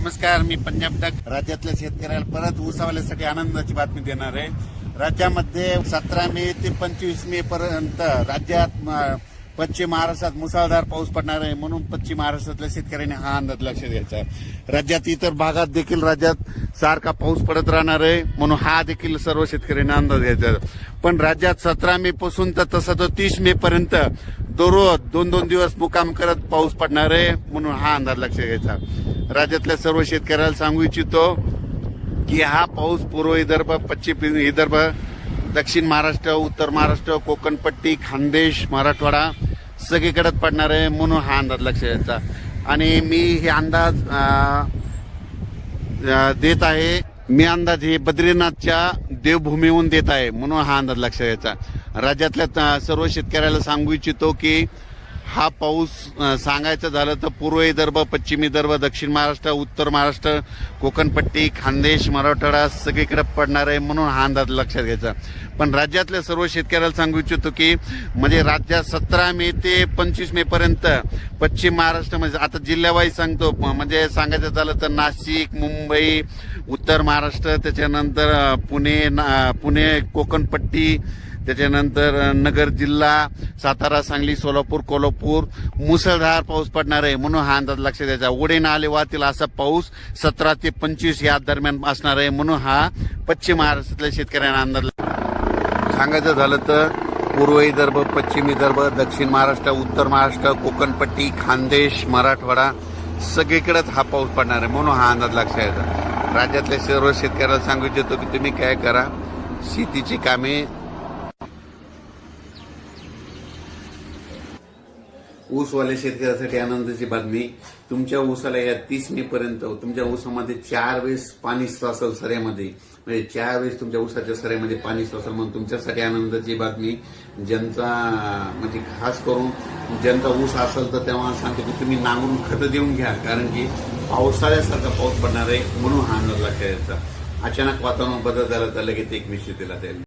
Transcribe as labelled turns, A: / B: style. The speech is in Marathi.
A: नमस्कार, मी पंजाब डक राज्यातल्या शेतकऱ्याला परत ऊसावाल्यासाठी आनंदाची बातमी देणार आहे। राज्यामध्ये 17 मे ते 25 मे पर्यंत राज्यात पश्चिम महाराष्ट्रात मुसळधार पाऊस पडणार आहे, म्हणून पश्चिम महाराष्ट्रातल्या शेतकऱ्यांनी हा अंदाज लक्षात घ्यायचा आहे। राज्यात इतर भागात देखील राज्यात सारखा पाऊस पडत राहणार आहे, म्हणून हा देखील सर्व शेतकऱ्यांनी अंदाज घ्यायचा आहे। पण राज्यात 17 मे पासून तर तसं तो 30 मे पर्यंत दररोज 2-2 दिवस मुक्काम करत पाऊस पडणार आहे, म्हणून हा अंदाज लक्षात घ्यायचा। राज्यातल्या सर्व शेतकऱ्याला सांगू इच्छितो की हा पाऊस पूर्व विदर्भ, पश्चिम विदर्भ, दक्षिण महाराष्ट्र, उत्तर महाराष्ट्र, कोकण पट्टी, खानदेश, मराठवाडा सगळीकडे पडणार आहे, म्हणून हा अंदाज लक्षात घ्यायचा। आणि मी हे अंदाज देत आहे, मी अंदाज हे बद्रीनाथच्या देवभूमीहून देत आहे, म्हणून हा अंदाज लक्षात घ्यायचा। राज्यातल्या सर्व शेतकऱ्याला सांगू इच्छितो की हा पाऊस सांगायचं झालं तर पूर्व विदर्भ, पश्चिम विदर्भ, दक्षिण महाराष्ट्र, उत्तर महाराष्ट्र, कोकणपट्टी, खानदेश, मराठवाडा सगळीकडे पडणार आहे, म्हणून हा अंदाज लक्षात घ्यायचा। पण राज्यातल्या सर्व शेतकऱ्याला सांगू इच्छितो की म्हणजे राज्यात 17 मे ते 25 मे पर्यंत पश्चिम महाराष्ट्र म्हणजे आता जिल्ह्यावाईज सांगतो, म्हणजे सांगायचं झालं तर नाशिक, मुंबई, उत्तर महाराष्ट्र, त्याच्यानंतर पुणे, कोकणपट्टी, त्याच्यानंतर नगर जिल्हा, सातारा, सांगली, सोलापूर, कोल्हापूर मुसळधार पाऊस पडणार आहे, म्हणून हा अंदाज लक्षात द्यायचा। ओढे नाले वाहतील असा पाऊस 17 ते 25 या दरम्यान असणार आहे, म्हणून हा पश्चिम महाराष्ट्रातल्या शेतकऱ्यांना अंदाज सांगायचं झालं तर पूर्व विदर्भ, पश्चिम विदर्भ, दक्षिण महाराष्ट्र, उत्तर महाराष्ट्र, कोकणपट्टी, खानदेश, मराठवाडा सगळीकडेच हा पाऊस पडणार आहे, म्हणून हा अंदाज लक्षात द्यायचा। राज्यातल्या सर्व शेतकऱ्याला सांगू इच्छितो की तुम्ही काय करा, शेतीची कामे ऊसवाल्या शेतकऱ्यासाठी आनंदाची बातमी, तुमच्या ऊसाला या 30 मे पर्यंत तुमच्या ऊसामध्ये 4 वेळेस पाणी साचल सऱ्यामध्ये, म्हणजे 4 वेळेस तुमच्या ऊसाच्या सऱ्यामध्ये पाणी साचल, म्हणून तुमच्यासाठी आनंदाची बातमी। ज्यांचा म्हणजे खास करून ज्यांचा ऊस असेल तर तेव्हा सांगतो की तुम्ही नांगरून खतं देऊन घ्या, कारण की पावसाळ्यासारखा पाऊस पडणार आहे, म्हणून हा अंदाज लक्षात द्यायचा। अचानक वातावरण बदल झाला तर लगेच एक निश्चितीला